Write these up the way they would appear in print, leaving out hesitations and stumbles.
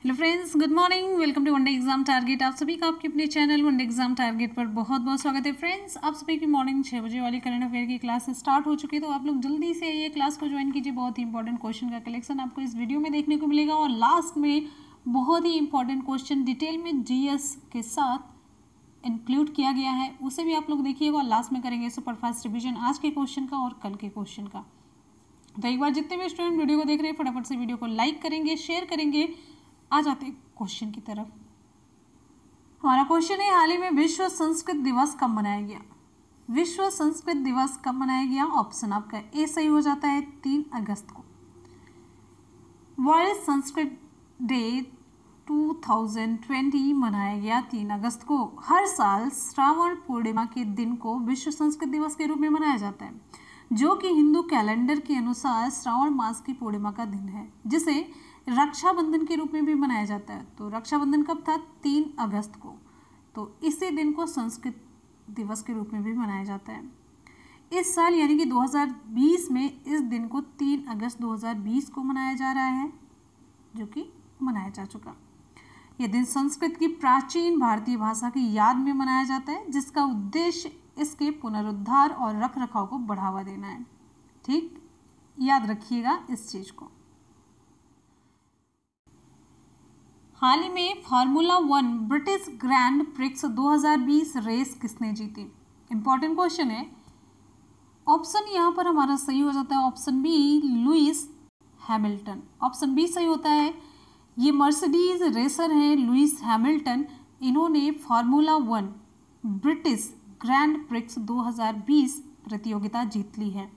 Hello friends, good morning. Welcome to one day exam target. आप सभी का आपके अपने चैनल वनडे एग्जाम टारगेट पर बहुत बहुत स्वागत है। फ्रेंड्स, आप सभी की मॉर्निंग 6 बजे वाली करंट अफेयर की क्लास स्टार्ट हो चुकी है, तो आप लोग जल्दी से ये क्लास को ज्वाइन कीजिए। बहुत ही इंपॉर्टेंट क्वेश्चन का कलेक्शन आपको इस वीडियो में देखने को मिलेगा और लास्ट में बहुत ही इंपॉर्टेंट क्वेश्चन डिटेल में जीएस के साथ इंक्लूड किया गया है, उसे भी आप लोग देखिएगा और लास्ट में करेंगे सुपर फास्ट रिविजन आज के क्वेश्चन का और कल के क्वेश्चन का। तो एक बार जितने भी स्टूडेंट वीडियो को देख रहे हैं फटाफट से वीडियो को लाइक करेंगे, शेयर करेंगे। आ जाते हैं क्वेश्चन की तरफ। हमारा क्वेश्चन है, हाल ही में विश्व संस्कृत दिवस कब मनाया गया? विश्व संस्कृत दिवस कब मनाया गया? ऑप्शन आपका ए सही हो जाता है 3 अगस्त को। वर्ल्ड संस्कृत डे 2020 मनाया गया 3 अगस्त को। हर साल श्रावण पूर्णिमा के दिन को विश्व संस्कृत दिवस के रूप में मनाया जाता है, जो कि हिंदू कैलेंडर के अनुसार श्रावण मास की पूर्णिमा का दिन है, जिसे रक्षाबंधन के रूप में भी मनाया जाता है। तो रक्षाबंधन कब था? 3 अगस्त को। तो इसी दिन को संस्कृत दिवस के रूप में भी मनाया जाता है। इस साल यानी कि 2020 में इस दिन को 3 अगस्त 2020 को मनाया जा रहा है, जो कि मनाया जा चुका। यह दिन संस्कृत की प्राचीन भारतीय भाषा की याद में मनाया जाता है, जिसका उद्देश्य इसके पुनरुद्धार और रखरखाव को बढ़ावा देना है। ठीक, याद रखिएगा इस चीज को। हाल ही में formula 1 British Grand Prix 2020 race किसने जीती? इंपॉर्टेंट क्वेश्चन है। ऑप्शन यहाँ पर हमारा सही हो जाता है option B, Lewis Hamilton. Option B सही होता है। ये मर्सिडीज रेसर हैं लुइस हैमिल्टन। इन्होंने फार्मूला 1 ब्रिटिश ग्रैंड प्रिक्स 2020 प्रतियोगिता जीत ली है।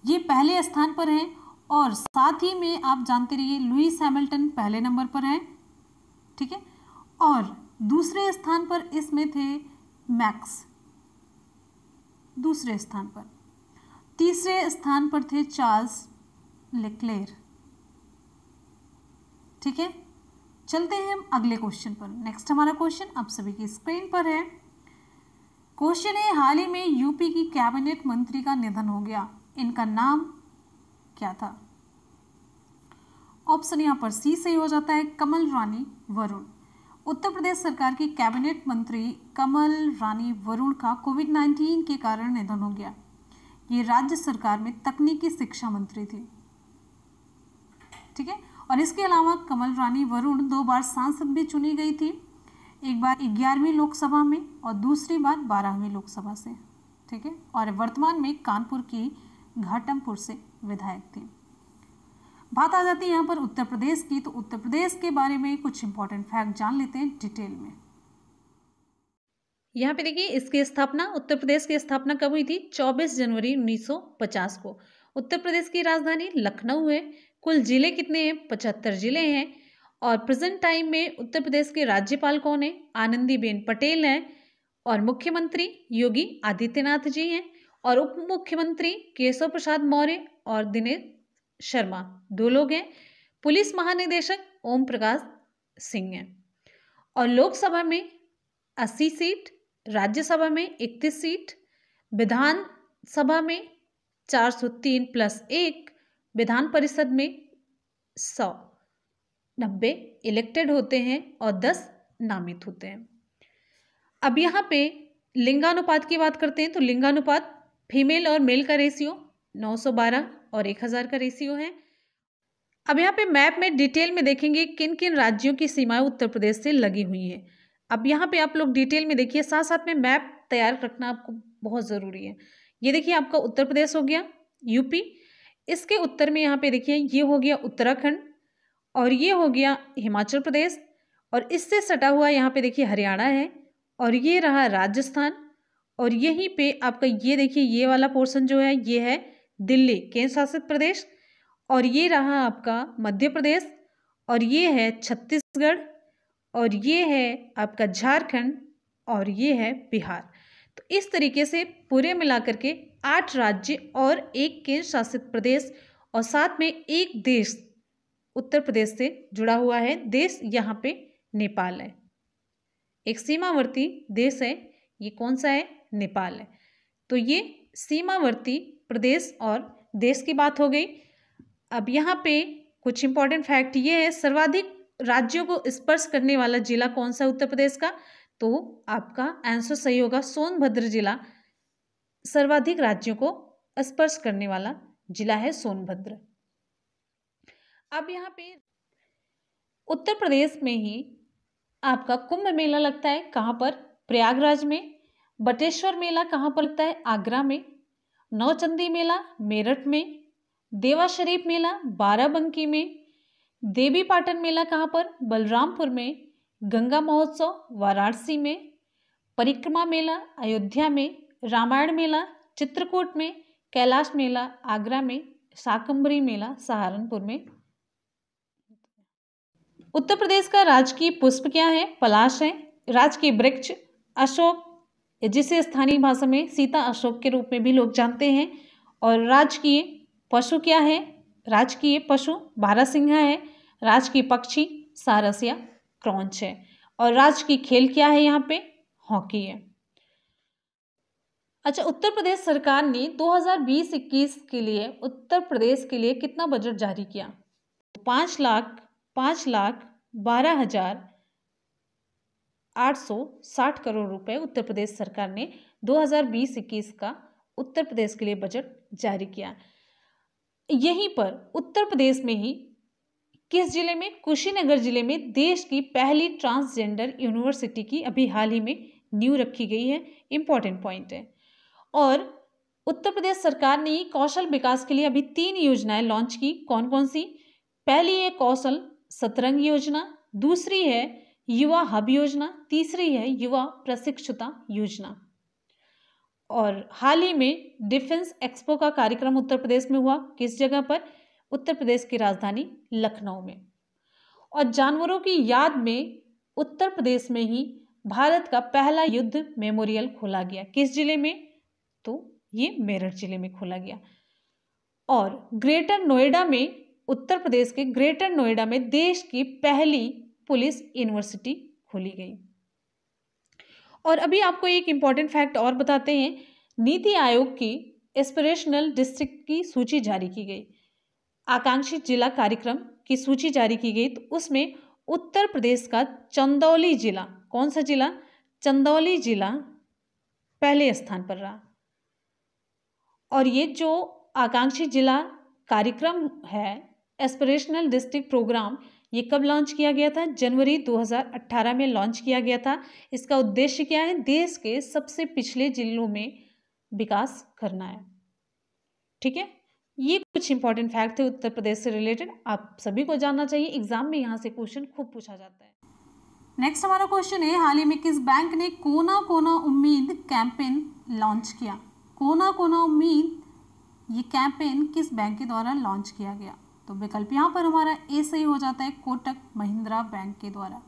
ये पहले स्थान पर हैं और साथ ही में आप जानते रहिए लुइस हैमिल्टन पहले नंबर पर हैं, ठीक है। और दूसरे स्थान पर इसमें थे मैक्स, दूसरे स्थान पर। तीसरे स्थान पर थे चार्ल्स लेक्लेयर, ठीक है। चलते हैं हम अगले क्वेश्चन पर। नेक्स्ट हमारा क्वेश्चन आप सभी की स्क्रीन पर है। क्वेश्चन है, हाल ही में यूपी की कैबिनेट मंत्री का निधन हो गया, इनका नाम क्या था? ऑप्शन यहाँ पर सी सही हो जाता है, कमल रानी वरुण। उत्तर प्रदेश सरकार की कैबिनेट मंत्री कमल रानी वरुण का कोविड-19 के कारण निधन हो गया। ये राज्य सरकार में तकनीकी शिक्षा मंत्री थी, ठीक है। और इसके अलावा कमल रानी वरुण 2 बार सांसद भी चुनी गई थी, एक बार 11वीं लोकसभा में और दूसरी बार 12वीं लोकसभा से, ठीक है। और वर्तमान में कानपुर की घाटमपुर से विधायक थी। बात आ जाती है यहाँ पर उत्तर प्रदेश की, तो उत्तर प्रदेश के बारे में कुछ इंपॉर्टेंट फैक्ट जान लेते हैं डिटेल में। यहाँ पे देखिए, इसकी स्थापना, उत्तर प्रदेश की स्थापना कब हुई थी? 24 जनवरी 1950 को। उत्तर प्रदेश की राजधानी लखनऊ है। कुल जिले कितने हैं? 75 जिले हैं। और प्रेजेंट टाइम में उत्तर प्रदेश के राज्यपाल कौन है? आनंदीबेन पटेल हैं। और मुख्यमंत्री योगी आदित्यनाथ जी हैं। और उप मुख्यमंत्री केशव प्रसाद मौर्य और दिनेश शर्मा 2 लोग हैं। पुलिस महानिदेशक ओम प्रकाश सिंह हैं। और लोकसभा में 80 सीट, राज्यसभा में 31 सीट, विधानसभा में 403 + 1, विधान परिषद में 190 इलेक्टेड होते हैं और 10 नामित होते हैं। अब यहाँ पे लिंगानुपात की बात करते हैं, तो लिंगानुपात फीमेल और मेल का रेशियो 912 और 1000 का रेशियो है। अब यहाँ पे मैप में डिटेल में देखेंगे किन किन राज्यों की सीमाएं उत्तर प्रदेश से लगी हुई हैं। अब यहाँ पे आप लोग डिटेल में देखिए, साथ साथ में मैप तैयार रखना आपको बहुत ज़रूरी है। ये देखिए, आपका उत्तर प्रदेश हो गया, यूपी, इसके उत्तर में यहाँ पे देखिए ये हो गया उत्तराखंड, और ये हो गया हिमाचल प्रदेश, और इससे सटा हुआ यहाँ पे देखिए हरियाणा है, और ये रहा राजस्थान, और यहीं पे आपका ये देखिए ये वाला पोर्शन जो है ये है दिल्ली केंद्र शासित प्रदेश, और ये रहा आपका मध्य प्रदेश, और ये है छत्तीसगढ़, और ये है आपका झारखंड, और ये है बिहार। तो इस तरीके से पूरे मिलाकर के 8 राज्य और 1 केंद्र शासित प्रदेश, और साथ में एक देश उत्तर प्रदेश से जुड़ा हुआ है। देश यहाँ पे नेपाल है, एक सीमावर्ती देश है। ये कौन सा है? नेपाल है। तो ये सीमावर्ती प्रदेश और देश की बात हो गई। अब यहाँ पे कुछ इंपॉर्टेंट फैक्ट ये है, सर्वाधिक राज्यों को स्पर्श करने वाला जिला कौन सा उत्तर प्रदेश का? तो आपका आंसर सही होगा, सोनभद्र जिला सर्वाधिक राज्यों को स्पर्श करने वाला जिला है सोनभद्र। अब यहाँ पे उत्तर प्रदेश में ही आपका कुंभ मेला लगता है, कहाँ पर? प्रयागराज में। बटेश्वर मेला कहाँ पर लगता है? आगरा में। नौचंदी मेला मेरठ में। देवा शरीफ मेला बाराबंकी में। देवी पाटन मेला कहाँ पर? बलरामपुर में। गंगा महोत्सव वाराणसी में। परिक्रमा मेला अयोध्या में। रामायण मेला चित्रकूट में। कैलाश मेला आगरा में। शाकंभरी मेला सहारनपुर में। उत्तर प्रदेश का राजकीय पुष्प क्या है? पलाश है। राजकीय वृक्ष अशोक, जिसे स्थानीय भाषा में सीता अशोक के रूप में भी लोग जानते हैं। और राजकीय पशु क्या है? राजकीय पशु बारहसिंघा है। राजकीय पक्षी सारस या क्रॉन्च है। और राजकीय खेल क्या है? यहाँ पे हॉकी है। अच्छा, उत्तर प्रदेश सरकार ने 2020-21 के लिए उत्तर प्रदेश के लिए कितना बजट जारी किया? 5,12,860 करोड़ रुपए उत्तर प्रदेश सरकार ने 2020-21 का उत्तर प्रदेश के लिए बजट जारी किया। यहीं पर उत्तर प्रदेश में ही किस जिले में? कुशीनगर जिले में देश की पहली ट्रांसजेंडर यूनिवर्सिटी की अभी हाल ही में नींव रखी गई है। इंपॉर्टेंट पॉइंट है। और उत्तर प्रदेश सरकार ने कौशल विकास के लिए अभी 3 योजनाएं लॉन्च की। कौन कौन सी? पहली है कौशल सतरंग योजना, दूसरी है युवा हब योजना, तीसरी है युवा प्रशिक्षुता योजना। और हाल ही में डिफेंस एक्सपो का कार्यक्रम उत्तर प्रदेश में हुआ। किस जगह पर? उत्तर प्रदेश की राजधानी लखनऊ में। और जानवरों की याद में उत्तर प्रदेश में ही भारत का पहला युद्ध मेमोरियल खोला गया। किस जिले में? तो ये मेरठ जिले में खोला गया। और ग्रेटर नोएडा में, उत्तर प्रदेश के ग्रेटर नोएडा में देश की पहली पुलिस यूनिवर्सिटी खोली गई। और अभी आपको एक इंपॉर्टेंट फैक्ट और बताते हैं। नीति आयोग की एस्पिरेशनल डिस्ट्रिक्ट की सूची जारी की गई, आकांक्षित जिला कार्यक्रम की सूची जारी की गई। तो उसमें उत्तर प्रदेश का चंदौली जिला, कौन सा जिला? चंदौली जिला पहले स्थान पर रहा। और ये जो आकांक्षी जिला कार्यक्रम है, एस्पिरेशनल डिस्ट्रिक्ट प्रोग्राम, ये कब लॉन्च किया गया था? जनवरी 2018 में लॉन्च किया गया था। इसका उद्देश्य क्या है? देश के सबसे पिछड़े जिलों में विकास करना है। ठीक है, ये कुछ इंपॉर्टेंट फैक्ट थे उत्तर प्रदेश से रिलेटेड, आप सभी को जानना चाहिए। एग्जाम में यहाँ से क्वेश्चन खूब पूछा जाता है। नेक्स्ट हमारा क्वेश्चन है, हाल ही में किस बैंक ने कोना कोना उम्मीद कैंपेन लॉन्च किया? कोना कोना उम्मीद, ये कैंपेन किस बैंक के द्वारा लॉन्च किया गया? तो विकल्प यहाँ पर हमारा ए सही हो जाता है, कोटक महिंद्रा बैंक के द्वारा।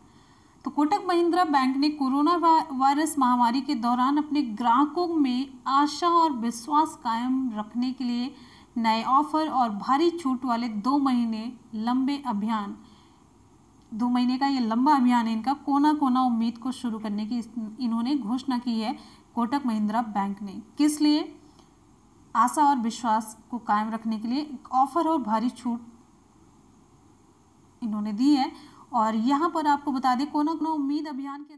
तो कोटक महिंद्रा बैंक ने कोरोना वायरस महामारी के दौरान अपने ग्राहकों में आशा और विश्वास कायम रखने के लिए नए ऑफर और भारी छूट वाले 2 महीने लंबे अभियान, 2 महीने का ये लंबा अभियान है इनका, कोना कोना उम्मीद को शुरू करने की इन्होंने घोषणा की है कोटक महिंद्रा बैंक ने। किस लिए? आशा और विश्वास को कायम रखने के लिए ऑफर और भारी छूट इन्होंने दी है। और यहाँ पर आपको बता दें, कोना कोना उम्मीद अभियान के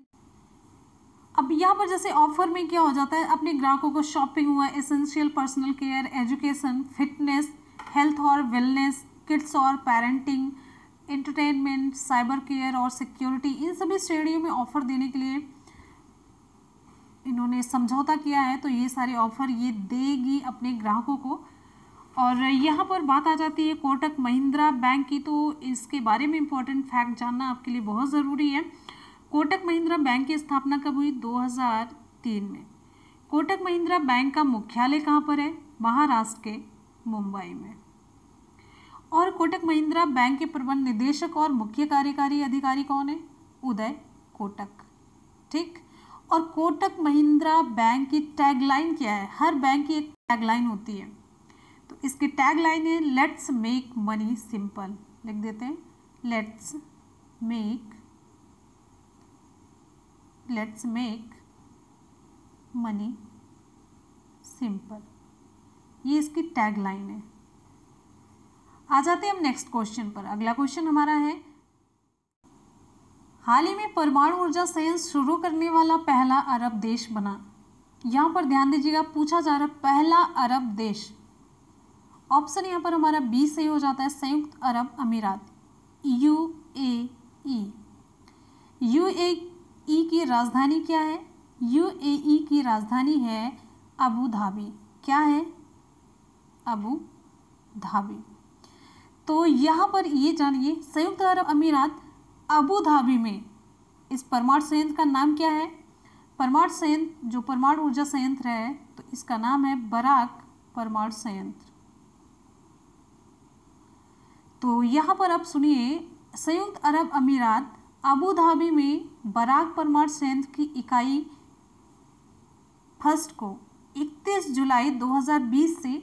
अब यहाँ पर जैसे ऑफर में क्या हो जाता है, अपने ग्राहकों को शॉपिंग हुआ, essential personal care, education, fitness, health और वेलनेस, किड्स और पेरेंटिंग, एंटरटेनमेंट, साइबर केयर और सिक्योरिटी, इन सभी श्रेणियों में ऑफर देने के लिए इन्होंने समझौता किया है। तो ये सारे ऑफर ये देगी अपने ग्राहकों को। और यहाँ पर बात आ जाती है कोटक महिंद्रा बैंक की, तो इसके बारे में इम्पोर्टेंट फैक्ट जानना आपके लिए बहुत ज़रूरी है। कोटक महिंद्रा बैंक की स्थापना कब हुई? 2003 में। कोटक महिंद्रा बैंक का मुख्यालय कहाँ पर है? महाराष्ट्र के मुंबई में। और कोटक महिंद्रा बैंक के प्रबंध निदेशक और मुख्य कार्यकारी अधिकारी कौन है? उदय कोटक। ठीक। और कोटक महिंद्रा बैंक की टैगलाइन क्या है? हर बैंक की एक टैगलाइन होती है, तो इसकी टैगलाइन है लेट्स मेक मनी सिंपल। लिख देते हैं, लेट्स मेक मनी सिंपल, ये इसकी टैगलाइन है। आ जाते हैं हम नेक्स्ट क्वेश्चन पर। अगला क्वेश्चन हमारा है, हाल ही में परमाणु ऊर्जा संयंत्र शुरू करने वाला पहला अरब देश बना। यहाँ पर ध्यान दीजिएगा, पूछा जा रहा है पहला अरब देश। ऑप्शन यहाँ पर हमारा बी सही हो जाता है, संयुक्त अरब अमीरात, यूएई। यूएई की राजधानी क्या है? यूएई की राजधानी है अबू धाबी। क्या है? Abu Dhabi. तो यहाँ पर ये जानिए, संयुक्त अरब अमीरात अबू धाबी में इस परमाणु संयंत्र का नाम क्या है? परमाणु संयंत्र, जो परमाणु ऊर्जा संयंत्र है, तो इसका नाम है बराक परमाणु संयंत्र। तो यहाँ पर आप सुनिए, संयुक्त अरब अमीरात अबू धाबी में बराक परमाणु संयंत्र की इकाई फर्स्ट को 31 जुलाई 2020 से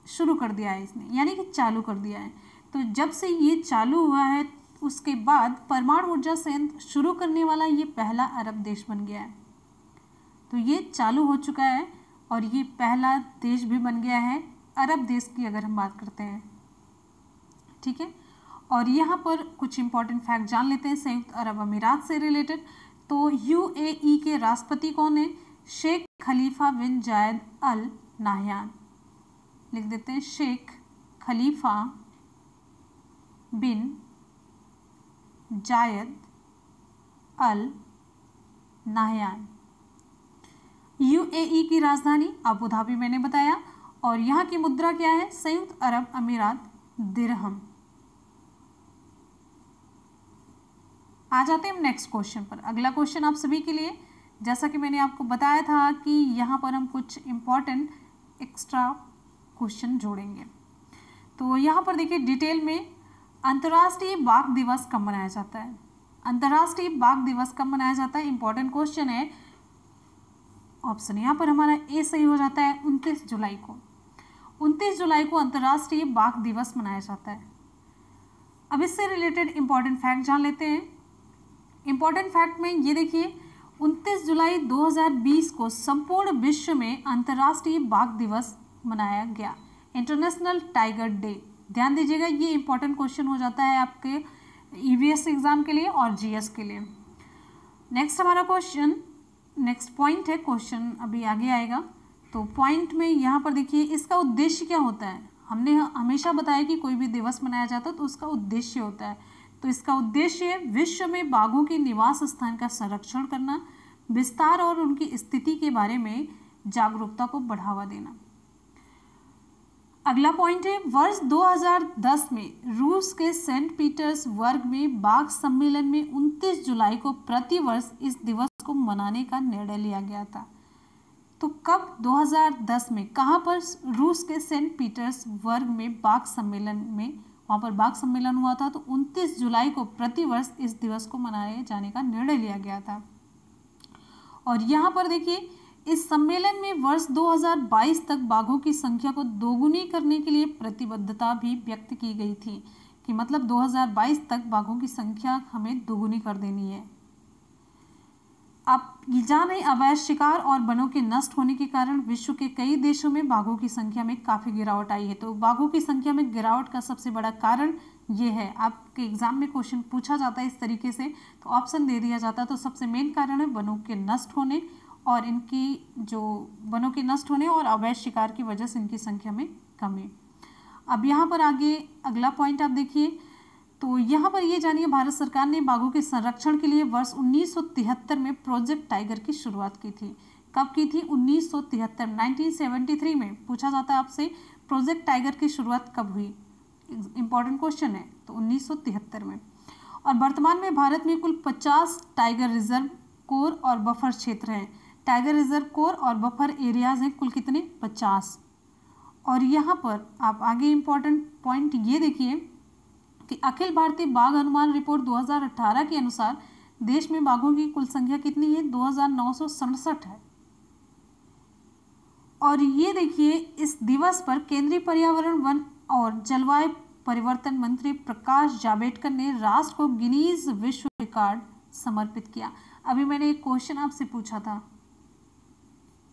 शुरू कर दिया है इसने, यानी कि चालू कर दिया है। तो जब से ये चालू हुआ है उसके बाद परमाणु ऊर्जा संयंत्र शुरू करने वाला ये पहला अरब देश बन गया है। तो ये चालू हो चुका है और ये पहला देश भी बन गया है अरब देश की, अगर हम बात करते हैं। ठीक है, और यहाँ पर कुछ इंपॉर्टेंट फैक्ट जान लेते हैं संयुक्त अरब अमीरात से रिलेटेड। तो यूएई के राष्ट्रपति कौन है? शेख खलीफा बिन जायद अल नाहयान। लिख देते हैं, शेख खलीफा बिन जायद अल नाहयान। यूएई की राजधानी अबू धाबी मैंने बताया, और यहाँ की मुद्रा क्या है? संयुक्त अरब अमीरात दिरहम। आ जाते हैं हम नेक्स्ट क्वेश्चन पर। अगला क्वेश्चन आप सभी के लिए, जैसा कि मैंने आपको बताया था कि यहाँ पर हम कुछ इम्पॉर्टेंट एक्स्ट्रा क्वेश्चन जोड़ेंगे। तो यहाँ पर देखिए डिटेल में, अंतर्राष्ट्रीय बाघ दिवस कब मनाया जाता है? अंतर्राष्ट्रीय बाघ दिवस कब मनाया जाता है? इंपॉर्टेंट क्वेश्चन है। ऑप्शन यहाँ पर हमारा ए सही हो जाता है, 29 जुलाई को। 29 जुलाई को अंतर्राष्ट्रीय बाघ दिवस मनाया जाता है। अब इससे रिलेटेड इंपॉर्टेंट फैक्ट जान लेते हैं। इंपॉर्टेंट फैक्ट में ये देखिए, 29 जुलाई 2020 को संपूर्ण विश्व में अंतर्राष्ट्रीय बाघ दिवस मनाया गया, इंटरनेशनल टाइगर डे। ध्यान दीजिएगा, ये इंपॉर्टेंट क्वेश्चन हो जाता है आपके ईवीएस एग्जाम के लिए और जीएस के लिए। नेक्स्ट हमारा क्वेश्चन, नेक्स्ट पॉइंट है, क्वेश्चन अभी आगे आएगा। तो पॉइंट में यहाँ पर देखिए, इसका उद्देश्य क्या होता है? हमने हमेशा बताया कि कोई भी दिवस मनाया जाता है तो उसका उद्देश्य होता है। तो इसका उद्देश्य है विश्व में बाघों के निवास स्थान का संरक्षण करना, विस्तार और उनकी स्थिति के बारे में जागरूकता को बढ़ावा देना। अगला पॉइंट है, वर्ष 2010 में रूस के सेंट पीटर्सबर्ग में बाघ सम्मेलन में 29 जुलाई को प्रतिवर्ष इस दिवस को मनाने का निर्णय लिया गया था। तो कब? 2010 में। कहाँ पर? रूस के सेंट पीटर्सबर्ग में बाघ सम्मेलन में, वहाँ पर बाघ सम्मेलन हुआ था। तो 29 जुलाई को प्रतिवर्ष इस दिवस को मनाए जाने का निर्णय लिया गया था। और यहाँ पर देखिए, इस सम्मेलन में वर्ष 2022 तक बाघों की संख्या को दोगुनी करने के लिए प्रतिबद्धता भी व्यक्त की गई थी, कि मतलब 2022 तक बाघों की संख्या हमें दोगुनी कर देनी है। आप जाने, अवैध शिकार और वनों के नष्ट होने के कारण विश्व के कई देशों में बाघों की संख्या में काफ़ी गिरावट आई है। तो बाघों की संख्या में गिरावट का सबसे बड़ा कारण ये है। आपके एग्जाम में क्वेश्चन पूछा जाता है इस तरीके से, तो ऑप्शन दे दिया जाता है। तो सबसे मेन कारण है वनों के नष्ट होने, और इनकी जो वनों के नष्ट होने और अवैध शिकार की वजह से इनकी संख्या में कमी। अब यहाँ पर आगे अगला पॉइंट आप देखिए, तो यहाँ पर ये जानिए, भारत सरकार ने बाघों के संरक्षण के लिए वर्ष 1973 में प्रोजेक्ट टाइगर की शुरुआत की थी। कब की थी? 1973, 1973 में। पूछा जाता है आपसे, प्रोजेक्ट टाइगर की शुरुआत कब हुई? इंपॉर्टेंट क्वेश्चन है। तो 1973 में। और वर्तमान में भारत में कुल 50 टाइगर रिजर्व कोर और बफर क्षेत्र हैं। टाइगर रिजर्व कोर और बफर एरियाज हैं कुल कितने? 50। और यहाँ पर आप आगे इंपॉर्टेंट पॉइंट ये देखिए कि अखिल भारतीय बाघ अनुमान रिपोर्ट 2018 के अनुसार देश में बाघों की कुल संख्या कितनी है? 2967 है। और ये देखिए, इस दिवस पर केंद्रीय पर्यावरण, वन और जलवायु परिवर्तन मंत्री प्रकाश जावड़ेकर ने राष्ट्र को गिनीज विश्व रिकॉर्ड समर्पित किया। अभी मैंने एक क्वेश्चन आपसे पूछा था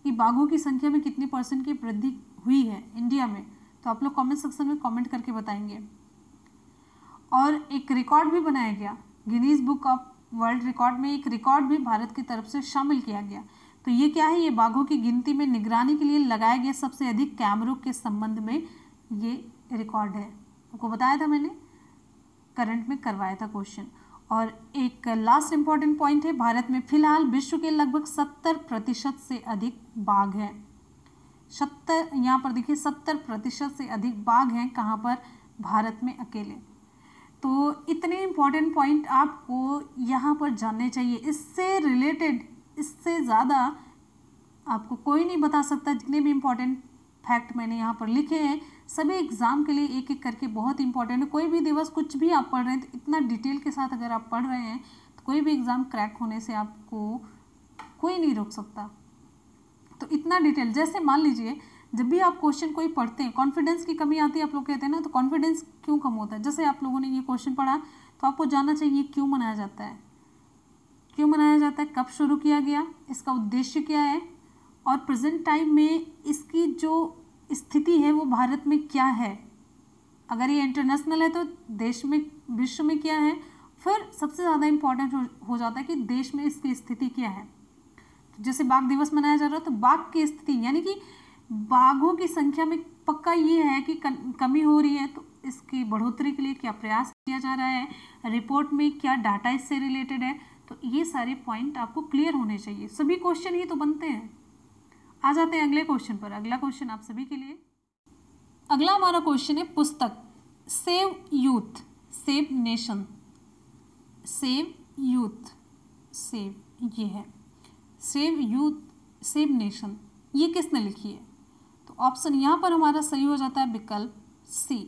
कि बाघों की संख्या में कितनी % की वृद्धि हुई है इंडिया में, तो आप लोग कमेंट सेक्शन में कमेंट करके बताएंगे। और एक रिकॉर्ड भी बनाया गया Guinness book of world record में एक रिकॉर्ड भी भारत की तरफ से शामिल किया गया। तो ये क्या है, ये बाघों की गिनती में निगरानी के लिए लगाए गए सबसे अधिक कैमरों के संबंध में ये रिकॉर्ड है। आपको बताया था मैंने, करंट में करवाया था क्वेश्चन। और एक लास्ट इंपॉर्टेंट पॉइंट है, भारत में फिलहाल विश्व के लगभग 70% से अधिक बाघ हैं। 70, यहाँ पर देखिए 70% से अधिक बाघ हैं। कहाँ पर? भारत में अकेले। तो इतने इंपॉर्टेंट पॉइंट आपको यहाँ पर जानने चाहिए। इससे रिलेटेड, इससे ज़्यादा आपको कोई नहीं बता सकता। जितने भी इम्पोर्टेंट फैक्ट मैंने यहाँ पर लिखे हैं सभी एग्जाम के लिए एक एक करके बहुत इंपॉर्टेंट है। कोई भी दिवस कुछ भी आप पढ़ रहे हैं तो इतना डिटेल के साथ अगर आप पढ़ रहे हैं तो कोई भी एग्ज़ाम क्रैक होने से आपको कोई नहीं रोक सकता। तो इतना डिटेल, जैसे मान लीजिए जब भी आप क्वेश्चन कोई पढ़ते हैं कॉन्फिडेंस की कमी आती है, आप लोग कहते हैं ना, तो कॉन्फिडेंस क्यों कम होता है? जैसे आप लोगों ने ये क्वेश्चन पढ़ा तो आपको जानना चाहिए क्यों मनाया जाता है, क्यों मनाया जाता है, कब शुरू किया गया, इसका उद्देश्य क्या है, और प्रेजेंट टाइम में इसकी जो स्थिति है वो भारत में क्या है। अगर ये इंटरनेशनल है तो देश में, विश्व में क्या है। फिर सबसे ज़्यादा इम्पॉर्टेंट हो जाता है कि देश में इसकी स्थिति क्या है। तो जैसे बाघ दिवस मनाया जा रहा है तो बाघ की स्थिति, यानी कि बाघों की संख्या में पक्का ये है कि कमी हो रही है, तो इसकी बढ़ोतरी के लिए क्या प्रयास किया जा रहा है, रिपोर्ट में क्या डाटा इससे रिलेटेड है। तो ये सारे पॉइंट आपको क्लियर होने चाहिए। सभी क्वेश्चन ही तो बनते हैं। आ जाते हैं अगले क्वेश्चन पर। अगला क्वेश्चन आप सभी के लिए, अगला हमारा क्वेश्चन है पुस्तक save youth save nation. Save youth save, ये है सेव यूथ सेव नेशन, ये किसने लिखी है? तो ऑप्शन यहाँ पर हमारा सही हो जाता है विकल्प सी,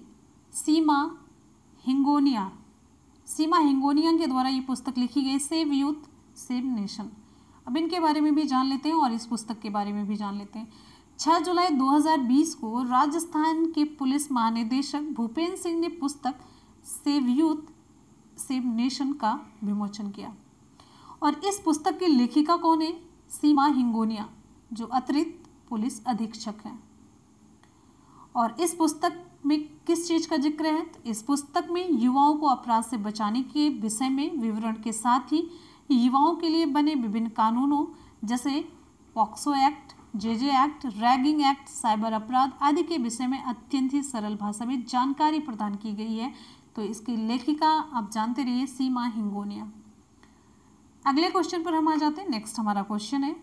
सीमा हिंगोनिया। सीमा हिंगोनिया के द्वारा ये पुस्तक लिखी गई, सेव यूथ सेव नेशन। अब इनके बारे में भी जान लेते हैं और इस पुस्तक के बारे में भी जान लेते हैं। 6 जुलाई 2020 को राजस्थान के पुलिस महानिदेशक भूपेंद्र सिंह ने पुस्तक सेव यूथ सेव नेशन का विमोचन किया। और इस पुस्तक की लेखिका कौन है? सीमा हिंगोनिया, जो अतिरिक्त पुलिस अधीक्षक हैं। और इस पुस्तक में किस चीज़ का जिक्र है? तो इस पुस्तक में युवाओं को अपराध से बचाने के विषय में विवरण के साथ ही युवाओं के लिए बने विभिन्न कानूनों जैसे POCSO act, JJ act, ragging act, cyber अपराध आदि के विषय में अत्यंत ही सरल भाषा में जानकारी प्रदान की गई है। तो इसकी लेखिका आप जानते रहिए सीमा हिंगोनिया। अगले क्वेश्चन पर हम आ जाते हैं। नेक्स्ट हमारा क्वेश्चन है,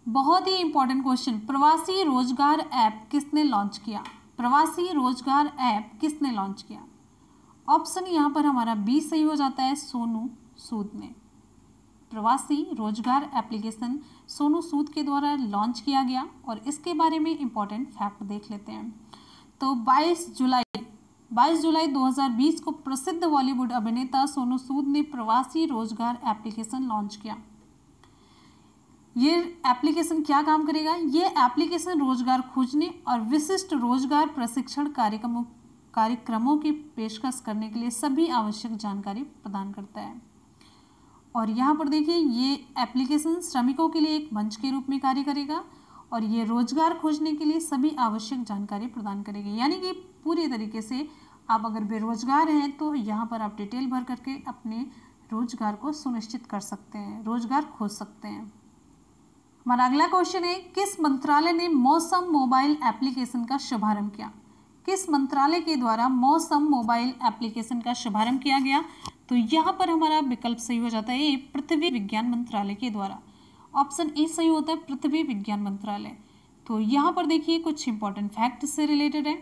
बहुत ही इंपॉर्टेंट क्वेश्चन, प्रवासी रोजगार ऐप किसने लॉन्च किया? प्रवासी रोजगार ऐप किसने लॉन्च किया? ऑप्शन यहाँ पर हमारा बी सही हो जाता है, सोनू सूद ने। प्रवासी रोजगार एप्लीकेशन सोनू सूद के द्वारा लॉन्च किया गया। और इसके बारे में इंपॉर्टेंट फैक्ट देख लेते हैं। तो 22 जुलाई 2020 को प्रसिद्ध बॉलीवुड अभिनेता सोनू सूद ने प्रवासी रोजगार एप्लीकेशन लॉन्च किया। ये एप्लीकेशन क्या काम करेगा? ये एप्लीकेशन रोजगार खोजने और विशिष्ट रोजगार प्रशिक्षण कार्यक्रमों की पेशकश करने के लिए सभी आवश्यक जानकारी प्रदान करता है। और यहाँ पर देखिए, ये एप्लीकेशन श्रमिकों के लिए एक मंच के रूप में कार्य करेगा और ये रोजगार खोजने के लिए सभी आवश्यक जानकारी प्रदान करेगी। यानी कि पूरी तरीके से आप अगर बेरोजगार हैं तो यहाँ पर आप डिटेल भर करके अपने रोजगार को सुनिश्चित कर सकते हैं, रोजगार खोज सकते हैं। हमारा अगला क्वेश्चन है, किस मंत्रालय ने मौसम मोबाइल एप्लीकेशन का शुभारंभ किया? किस मंत्रालय के द्वारा मौसम मोबाइल एप्लीकेशन का शुभारंभ किया गया? तो यहाँ पर हमारा विकल्प सही हो जाता है, पृथ्वी विज्ञान मंत्रालय के द्वारा। ऑप्शन ए सही होता है, पृथ्वी विज्ञान मंत्रालय। तो यहाँ पर देखिए कुछ इंपॉर्टेंट फैक्ट से रिलेटेड है।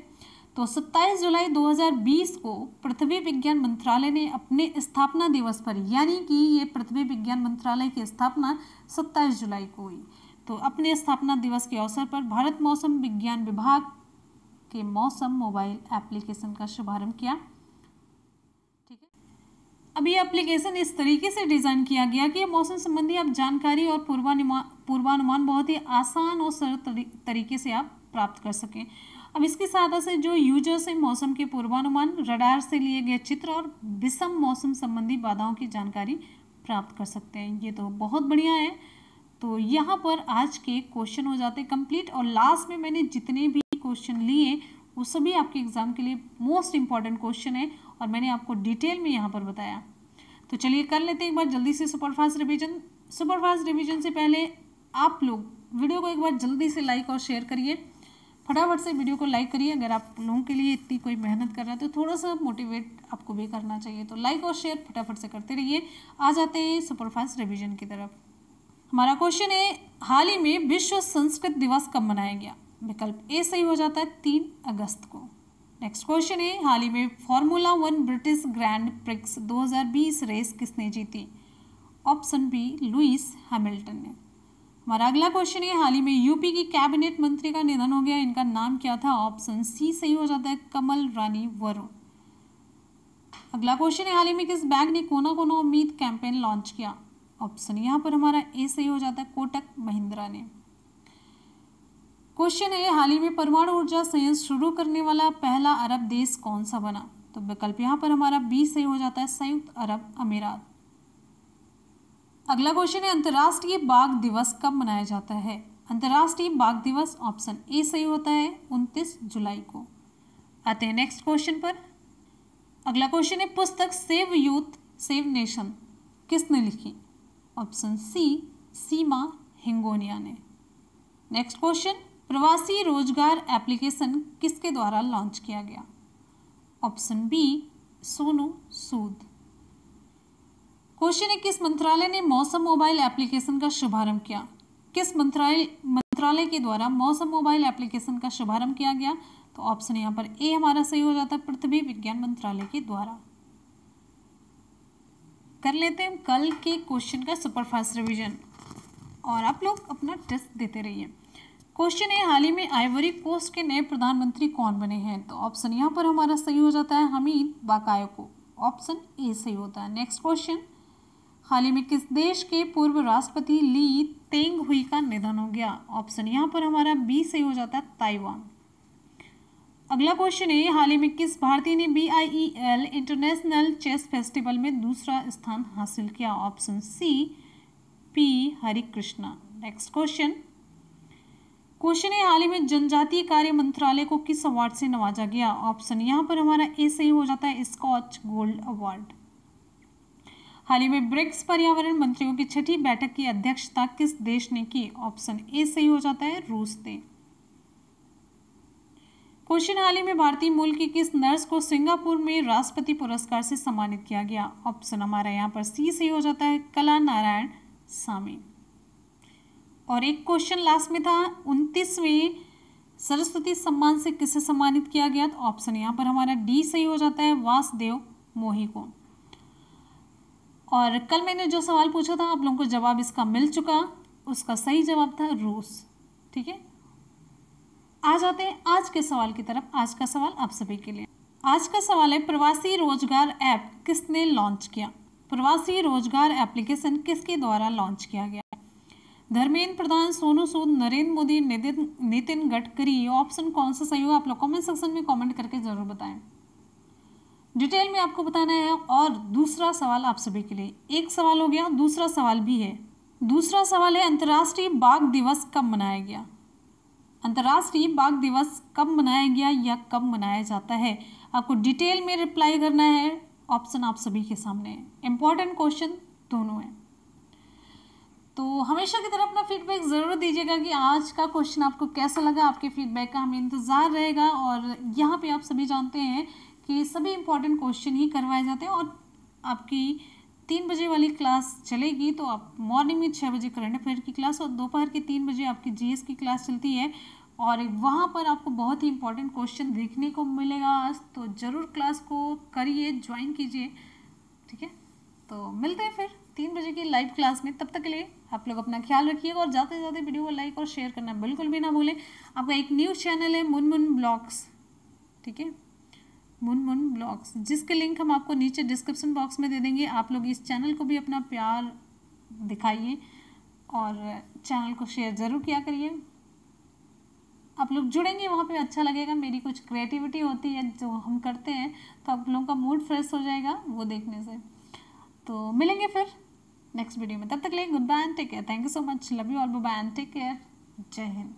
तो 27 जुलाई 2020 को पृथ्वी विज्ञान मंत्रालय ने अपने स्थापना दिवस पर, यानी कि ये पृथ्वी विज्ञान मंत्रालय की स्थापना 27 जुलाई को हुई, तो अपने स्थापना दिवस के अवसर पर भारत मौसम विज्ञान विभाग के मौसम मोबाइल एप्लीकेशन का शुभारंभ किया। ठीक है, अब ये एप्लीकेशन इस तरीके से डिज़ाइन किया गया कि मौसम संबंधी आप जानकारी और पूर्वानुमान बहुत ही आसान और सरल तरीके से आप प्राप्त कर सकें। अब इसकी सहायता से जो यूजर्स हैं मौसम के पूर्वानुमान, रडार से लिए गए चित्र और विषम मौसम संबंधी बाधाओं की जानकारी प्राप्त कर सकते हैं। ये तो बहुत बढ़िया है। तो यहाँ पर आज के क्वेश्चन हो जाते हैं कंप्लीट। और लास्ट में मैंने जितने भी क्वेश्चन लिए वो सभी आपके एग्जाम के लिए मोस्ट इंपॉर्टेंट क्वेश्चन है और मैंने आपको डिटेल में यहाँ पर बताया। तो चलिए कर लेते हैं एक बार जल्दी से सुपरफास्ट रिवीजन। सुपरफास्ट रिवीजन से पहले आप लोग वीडियो को एक बार जल्दी से लाइक और शेयर करिए, फटाफट से वीडियो को लाइक करिए। अगर आप लोगों के लिए इतनी कोई मेहनत कर रहा है तो थोड़ा सा मोटिवेट आपको भी करना चाहिए, तो लाइक और शेयर फटाफट से करते रहिए। आ जाते हैं सुपरफास्ट रिवीजन की तरफ। हमारा क्वेश्चन है, हाल ही में विश्व संस्कृत दिवस कब मनाया गया? विकल्प ए सही हो जाता है 3 अगस्त को। नेक्स्ट क्वेश्चन है, हाल ही में formula 1 British Grand Prix 2020 race किसने जीती? ऑप्शन बी लुइस हैमिल्टन ने। हमारा अगला क्वेश्चन है, हाल ही में यूपी की कैबिनेट मंत्री का निधन हो गया, इनका नाम क्या था? ऑप्शन सी सही हो जाता है कमल रानी वरुण। अगला क्वेश्चन है, हाल ही में किस बैंक ने कोना कोना उम्मीद कैंपेन लॉन्च किया? ऑप्शन यहाँ पर हमारा ए सही हो जाता है कोटक महिंद्रा ने। क्वेश्चन है, हाल ही में परमाणु ऊर्जा संयंत्र शुरू करने वाला पहला अरब देश कौन सा बना? तो विकल्प यहाँ पर हमारा बी सही हो जाता है संयुक्त अरब अमीरात। अगला क्वेश्चन है, अंतर्राष्ट्रीय बाघ दिवस कब मनाया जाता है? अंतर्राष्ट्रीय बाघ दिवस ऑप्शन ए सही होता है 29 जुलाई को। आते हैं नेक्स्ट क्वेश्चन पर। अगला क्वेश्चन है, पुस्तक सेव यूथ सेव नेशन किसने लिखी? ऑप्शन सी सीमा हिंगोनिया ने। नेक्स्ट क्वेश्चन, प्रवासी रोजगार एप्लीकेशन किसके द्वारा लॉन्च किया गया? Option B Sonu Sood. Question है, किस मंत्रालय ने मौसम मोबाइल एप्लीकेशन का शुभारंभ किया? किस मंत्रालय के द्वारा मौसम मोबाइल एप्लीकेशन का शुभारंभ किया गया? तो ऑप्शन यहाँ पर ए हमारा सही हो जाता है पृथ्वी विज्ञान मंत्रालय के द्वारा। कर लेते हैं कल के क्वेश्चन का सुपरफास्ट रिवीजन और आप लोग अपना टेस्ट देते रहिए। क्वेश्चन है, हाल ही में आइवरी कोस्ट के नए प्रधानमंत्री कौन बने हैं? तो ऑप्शन यहाँ पर हमारा सही हो जाता है हमीद बाकायोको। ऑप्शन ए सही होता है। नेक्स्ट क्वेश्चन, हाल ही में किस देश के पूर्व राष्ट्रपति ली तेंग हुई का निधन हो गया? ऑप्शन यहाँ पर हमारा बी सही हो जाता है ताइवान। अगला क्वेश्चन है, हाल ही में किस भारतीय ने BIEL इंटरनेशनल चेस फेस्टिवल में दूसरा स्थान हासिल किया? Option C P Harikrishna. Next question है, हाल ही में जनजातीय कार्य मंत्रालय को किस अवार्ड से नवाजा गया? ऑप्शन यहाँ पर हमारा ए सही हो जाता है स्कॉच गोल्ड अवार्ड। हाल ही में ब्रिक्स पर्यावरण मंत्रियों की 6ठी बैठक की अध्यक्षता किस देश ने की? ऑप्शन ए सही हो जाता है रूस ने। क्वेश्चन, हाल ही में भारतीय मूल की किस नर्स को सिंगापुर में राष्ट्रपति पुरस्कार से सम्मानित किया गया? ऑप्शन हमारा यहाँ पर सी सही हो जाता है कला नारायण सामी। और एक क्वेश्चन लास्ट में था, 29वें सरस्वती सम्मान से किसे सम्मानित किया गया? तो ऑप्शन यहाँ पर हमारा डी सही हो जाता है वासुदेव मोही को। और कल मैंने जो सवाल पूछा था आप लोगों को जवाब इसका मिल चुका, उसका सही जवाब था रूस। ठीक है, आ जाते हैं आज के सवाल की तरफ। आज का सवाल आप सभी के लिए। आज का सवाल है, प्रवासी रोजगार ऐप किसने लॉन्च किया? प्रवासी रोजगार एप्लीकेशन किसके द्वारा लॉन्च किया गया? धर्मेंद्र प्रधान, सोनू सूद, नरेंद्र मोदी, नितिन गडकरी। ऑप्शन कौन सा सही हो आप लोग कमेंट सेक्शन में कमेंट करके जरूर बताएं, डिटेल में आपको बताना है। और दूसरा सवाल आप सभी के लिए, एक सवाल हो गया, दूसरा सवाल भी है। दूसरा सवाल है, अंतर्राष्ट्रीय बाघ दिवस कब मनाया गया? अंतर्राष्ट्रीय बाघ दिवस कब मनाया गया या कब मनाया जाता है? आपको डिटेल में रिप्लाई करना है। ऑप्शन आप सभी के सामने है, इंपॉर्टेंट क्वेश्चन दोनों है। तो हमेशा की तरह अपना फीडबैक ज़रूर दीजिएगा कि आज का क्वेश्चन आपको कैसा लगा। आपके फीडबैक का हमें इंतज़ार रहेगा। और यहाँ पे आप सभी जानते हैं कि सभी इंपॉर्टेंट क्वेश्चन ही करवाए जाते हैं। और आपकी 3 बजे वाली क्लास चलेगी, तो आप मॉर्निंग में 6 बजे करंट अफेयर की क्लास और दोपहर के 3 बजे आपकी GS की क्लास चलती है। और वहाँ पर आपको बहुत ही इंपॉर्टेंट क्वेश्चन देखने को मिलेगा आज, तो ज़रूर क्लास को करिए, ज्वाइन कीजिए। ठीक है, तो मिलते हैं फिर 3 बजे की लाइव क्लास में। तब तक के लिए आप लोग अपना ख्याल रखिएगा और जाते जाते वीडियो को लाइक और शेयर करना बिल्कुल भी ना भूलें। आपका एक न्यूज़ चैनल है मुनमुन ब्लॉग्स, ठीक है, मुनमुन ब्लॉग्स, जिसके लिंक हम आपको नीचे डिस्क्रिप्शन बॉक्स में दे देंगे। आप लोग इस चैनल को भी अपना प्यार दिखाइए और चैनल को शेयर ज़रूर किया करिए। आप लोग जुड़ेंगे वहाँ पे, अच्छा लगेगा। मेरी कुछ क्रिएटिविटी होती है जो हम करते हैं, तो आप लोगों का मूड फ्रेश हो जाएगा वो देखने से। तो मिलेंगे फिर नेक्स्ट वीडियो में, तब तक के लिए good bye and take care. Thank you so much, love you all, bye bye and take care. जय हिंद।